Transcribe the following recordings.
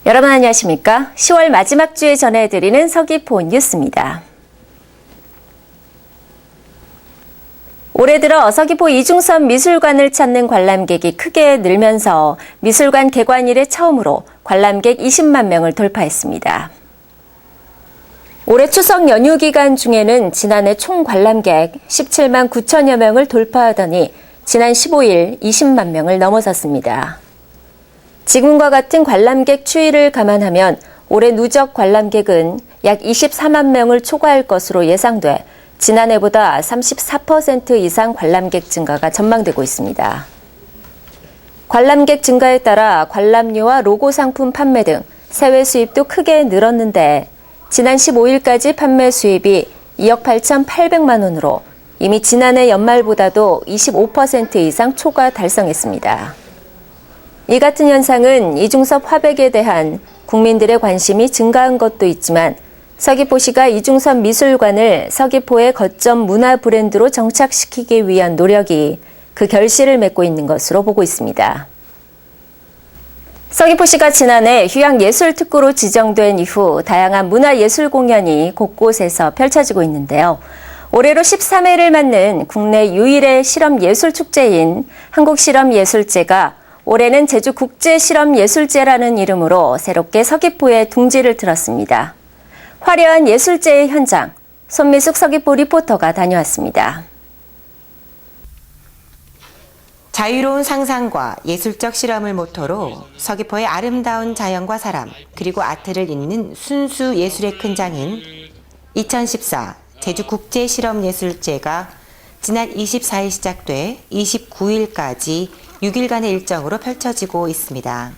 여러분 안녕하십니까? 10월 마지막 주에 전해드리는 서귀포 뉴스입니다. 올해 들어 서귀포 이중섭 미술관을 찾는 관람객이 크게 늘면서 미술관 개관 이래 처음으로 관람객 20만 명을 돌파했습니다. 올해 추석 연휴 기간 중에는 지난해 총 관람객 17만 9천여 명을 돌파하더니 지난 15일 20만 명을 넘어섰습니다. 지금과 같은 관람객 추이를 감안하면 올해 누적 관람객은 약 24만 명을 초과할 것으로 예상돼 지난해보다 34% 이상 관람객 증가가 전망되고 있습니다. 관람객 증가에 따라 관람료와 로고 상품 판매 등 세외 수입도 크게 늘었는데 지난 15일까지 판매 수입이 2억 8,800만 원으로 이미 지난해 연말보다도 25% 이상 초과 달성했습니다. 이 같은 현상은 이중섭 화백에 대한 국민들의 관심이 증가한 것도 있지만 서귀포시가 이중섭 미술관을 서귀포의 거점 문화 브랜드로 정착시키기 위한 노력이 그 결실을 맺고 있는 것으로 보고 있습니다. 서귀포시가 지난해 휴양예술특구로 지정된 이후 다양한 문화예술 공연이 곳곳에서 펼쳐지고 있는데요. 올해로 13회를 맞는 국내 유일의 실험예술축제인 한국실험예술제가 올해는 제주국제실험예술제라는 이름으로 새롭게 서귀포에 둥지를 틀었습니다. 화려한 예술제의 현장, 손미숙 서귀포 리포터가 다녀왔습니다. 자유로운 상상과 예술적 실험을 모토로 서귀포의 아름다운 자연과 사람, 그리고 아트를 잇는 순수 예술의 큰 장인 2014 제주국제실험예술제가 지난 24일 시작돼 29일까지 6일간의 일정으로 펼쳐지고 있습니다.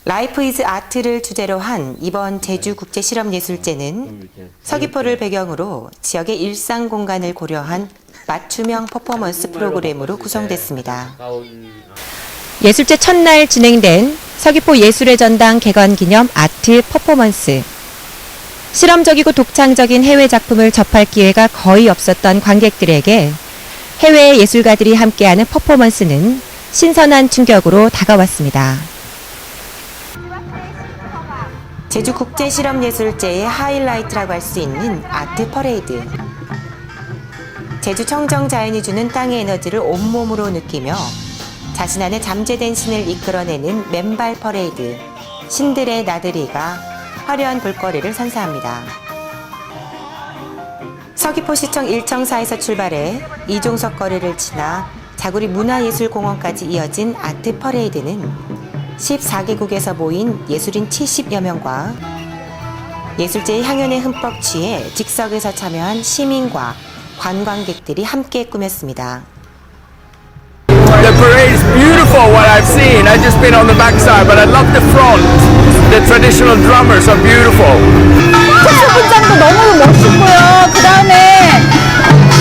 라이프 이즈 아트를 주제로 한 이번 제주국제실험예술제는 서귀포를 배경으로 지역의 일상 공간을 고려한 맞춤형 퍼포먼스 프로그램으로 구성됐습니다. 예술제 첫날 진행된 서귀포 예술의 전당 개관 기념 아트 퍼포먼스. 실험적이고 독창적인 해외 작품을 접할 기회가 거의 없었던 관객들에게 해외 예술가들이 함께하는 퍼포먼스는 신선한 충격으로 다가왔습니다. 제주국제실험예술제의 하이라이트라고 할 수 있는 아트 퍼레이드. 제주 청정 자연이 주는 땅의 에너지를 온몸으로 느끼며 자신 안에 잠재된 신을 이끌어내는 맨발 퍼레이드, 신들의 나들이가 화려한 볼거리를 선사합니다. 서귀포시청 1청사에서 출발해 이종석 거리를 지나 자구리 문화예술공원까지 이어진 아트 퍼레이드는 14개국에서 모인 예술인 70여 명과 예술제의 향연에 흠뻑 취해 즉석에서 참여한 시민과 관광객들이 함께 꾸몄습니다. The parade is beautiful what I've seen. I've just been on the backside, but I love the front. The traditional drummers are beautiful. 특수 분장도 너무 멋있고요. 그 다음에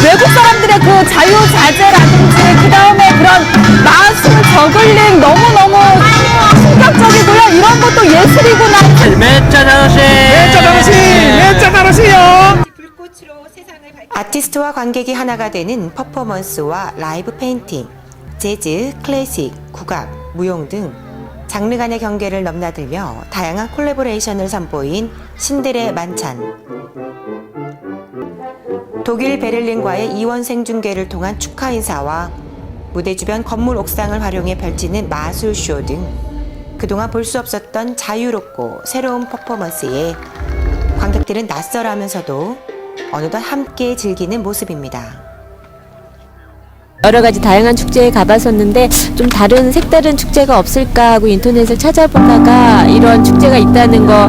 외국 사람들의 그 자유자재라든지 그 다음에 그런 마술, 저글링 너무너무 충격적이고요. 이런 것도 예술이구나. 매짜다로시요. 아티스트와 관객이 하나가 되는 퍼포먼스와 라이브 페인팅, 재즈, 클래식, 국악, 무용 등 장르 간의 경계를 넘나들며 다양한 콜라보레이션을 선보인 신들의 만찬. 독일 베를린과의 이원 생중계를 통한 축하 인사와 무대 주변 건물 옥상을 활용해 펼치는 마술쇼 등 그동안 볼 수 없었던 자유롭고 새로운 퍼포먼스에 관객들은 낯설하면서도 어느덧 함께 즐기는 모습입니다. 여러 가지 다양한 축제에 가봤었는데 좀 다른 색다른 축제가 없을까 하고 인터넷을 찾아보다가 이런 축제가 있다는 거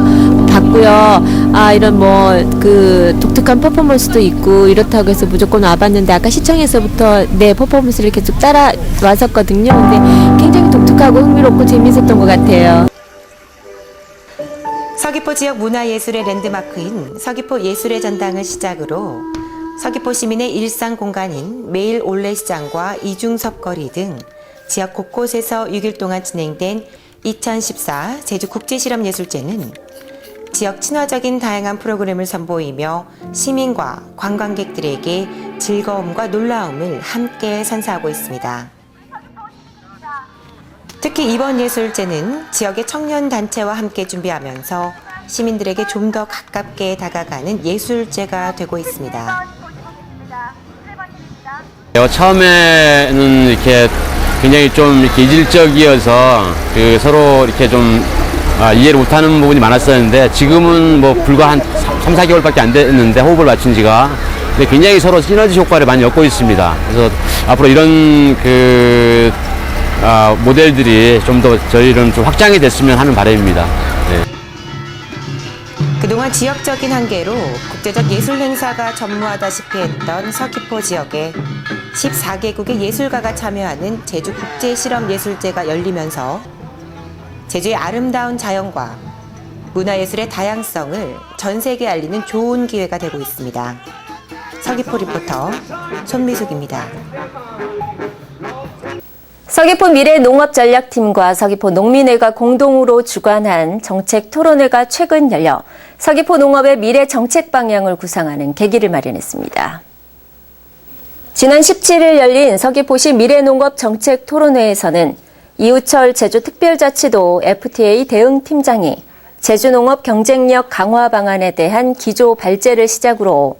봤고요. 아, 이런 뭐 그 독특한 퍼포먼스도 있고 이렇다고 해서 무조건 와봤는데 아까 시청에서부터 내 퍼포먼스를 계속 따라 왔었거든요. 근데 굉장히 독특하고 흥미롭고 재미있었던 것 같아요. 서귀포 지역 문화예술의 랜드마크인 서귀포 예술의 전당을 시작으로 서귀포 시민의 일상 공간인 매일 올레시장과 이중섭 거리 등 지역 곳곳에서 6일 동안 진행된 2014 제주국제실험예술제는 지역 친화적인 다양한 프로그램을 선보이며 시민과 관광객들에게 즐거움과 놀라움을 함께 선사하고 있습니다. 특히 이번 예술제는 지역의 청년 단체와 함께 준비하면서 시민들에게 좀 더 가깝게 다가가는 예술제가 되고 있습니다. 처음에는 이렇게 굉장히 좀 이렇게 이질적이어서 서로 이렇게 좀 이해를 못하는 부분이 많았었는데 지금은 뭐 불과 한 3, 4개월밖에 안 됐는데 호흡을 맞춘 지가 근데 굉장히 서로 시너지 효과를 많이 얻고 있습니다. 그래서 앞으로 이런 모델들이 좀 더 저희는 좀 확장이 됐으면 하는 바람입니다. 네. 그동안 지역적인 한계로 국제적 예술 행사가 전무하다시피 했던 서귀포 지역에 14개국의 예술가가 참여하는 제주국제실험예술제가 열리면서 제주의 아름다운 자연과 문화예술의 다양성을 전 세계에 알리는 좋은 기회가 되고 있습니다. 서귀포 리포터 손미숙입니다. 서귀포 미래농업전략팀과 서귀포 농민회가 공동으로 주관한 정책 토론회가 최근 열려 서귀포 농업의 미래 정책 방향을 구상하는 계기를 마련했습니다. 지난 17일 열린 서귀포시 미래농업 정책 토론회에서는 이우철 제주특별자치도 FTA 대응팀장이 제주농업 경쟁력 강화 방안에 대한 기조 발제를 시작으로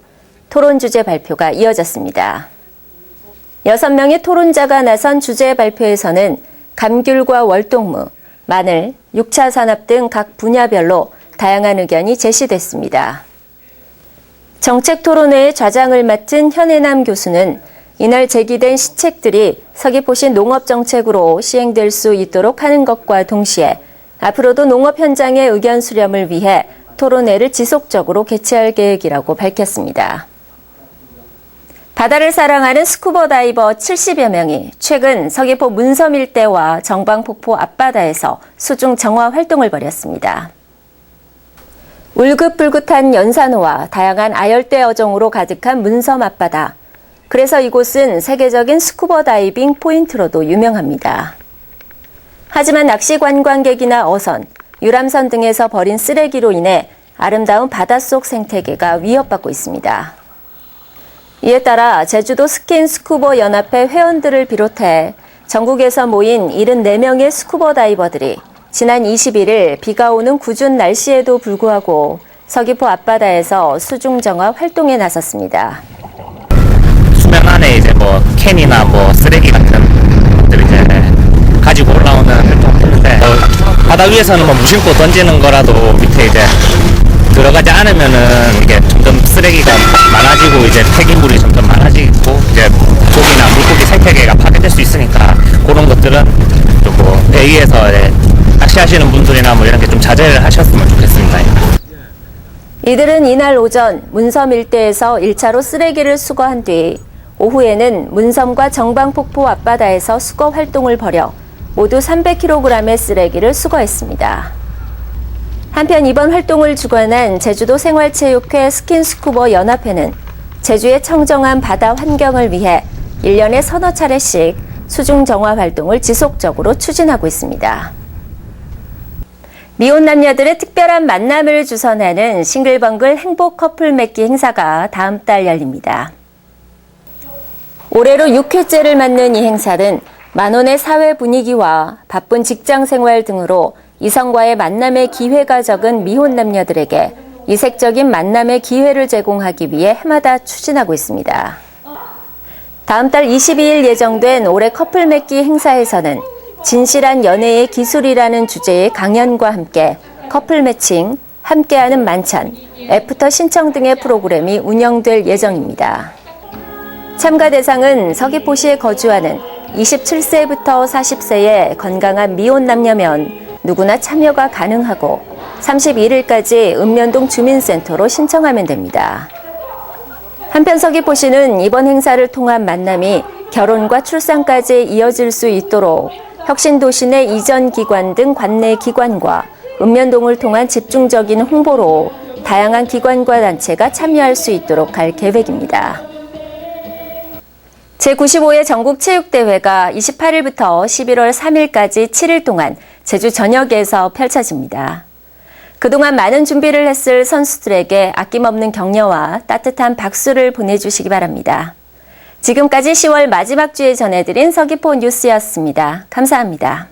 토론 주제 발표가 이어졌습니다. 6명의 토론자가 나선 주제 발표에서는 감귤과 월동무, 마늘, 6차 산업 등 각 분야별로 다양한 의견이 제시됐습니다. 정책 토론회의 좌장을 맡은 현해남 교수는 이날 제기된 시책들이 서귀포시 농업정책으로 시행될 수 있도록 하는 것과 동시에 앞으로도 농업 현장의 의견 수렴을 위해 토론회를 지속적으로 개최할 계획이라고 밝혔습니다. 바다를 사랑하는 스쿠버 다이버 70여 명이 최근 서귀포 문섬 일대와 정방폭포 앞바다에서 수중 정화 활동을 벌였습니다. 울긋불긋한 연산호와 다양한 아열대 어종으로 가득한 문섬 앞바다. 그래서 이곳은 세계적인 스쿠버 다이빙 포인트로도 유명합니다. 하지만 낚시 관광객이나 어선, 유람선 등에서 버린 쓰레기로 인해 아름다운 바닷속 생태계가 위협받고 있습니다. 이에 따라 제주도 스킨 스쿠버 연합회 회원들을 비롯해 전국에서 모인 74명의 스쿠버 다이버들이 지난 21일 비가 오는 궂은 날씨에도 불구하고 서귀포 앞바다에서 수중 정화 활동에 나섰습니다. 수면 안에 이제 뭐 캔이나 뭐 쓰레기 같은 것들을 이제 가지고 올라오는 활동을 했는데 바다 위에서는 뭐 무심코 던지는 거라도 밑에 이제 들어가지 않으면은 이게 점점 쓰레기가 많아지고 이제 폐기물이 점점 많아지고 이제 조기나 물고기 생태계가 파괴될 수 있으니까 그런 것들은 좀 뭐 배 위에서 낚시하시는 분들이나 뭐 이런 게 좀 자제를 하셨으면 좋겠습니다. 이들은 이날 오전 문섬 일대에서 1차로 쓰레기를 수거한 뒤 오후에는 문섬과 정방폭포 앞바다에서 수거 활동을 벌여 모두 300kg의 쓰레기를 수거했습니다. 한편 이번 활동을 주관한 제주도 생활체육회 스킨스쿠버 연합회는 제주의 청정한 바다 환경을 위해 1년에 서너 차례씩 수중 정화 활동을 지속적으로 추진하고 있습니다. 미혼 남녀들의 특별한 만남을 주선하는 싱글벙글 행복 커플 맺기 행사가 다음 달 열립니다. 올해로 6회째를 맞는 이 행사는 만원의 사회 분위기와 바쁜 직장 생활 등으로 이성과의 만남의 기회가 적은 미혼 남녀들에게 이색적인 만남의 기회를 제공하기 위해 해마다 추진하고 있습니다. 다음 달 22일 예정된 올해 커플 맺기 행사에서는 진실한 연애의 기술이라는 주제의 강연과 함께 커플 매칭, 함께하는 만찬, 애프터 신청 등의 프로그램이 운영될 예정입니다. 참가 대상은 서귀포시에 거주하는 27세부터 40세의 건강한 미혼 남녀면 누구나 참여가 가능하고 31일까지 읍면동 주민센터로 신청하면 됩니다. 한편 서귀포시는 이번 행사를 통한 만남이 결혼과 출산까지 이어질 수 있도록 혁신도시 내 이전 기관 등 관내 기관과 읍면동을 통한 집중적인 홍보로 다양한 기관과 단체가 참여할 수 있도록 할 계획입니다. 제95회 전국체육대회가 28일부터 11월 3일까지 7일 동안 제주 전역에서 펼쳐집니다. 그동안 많은 준비를 했을 선수들에게 아낌없는 격려와 따뜻한 박수를 보내주시기 바랍니다. 지금까지 10월 마지막 주에 전해드린 서귀포 뉴스였습니다. 감사합니다.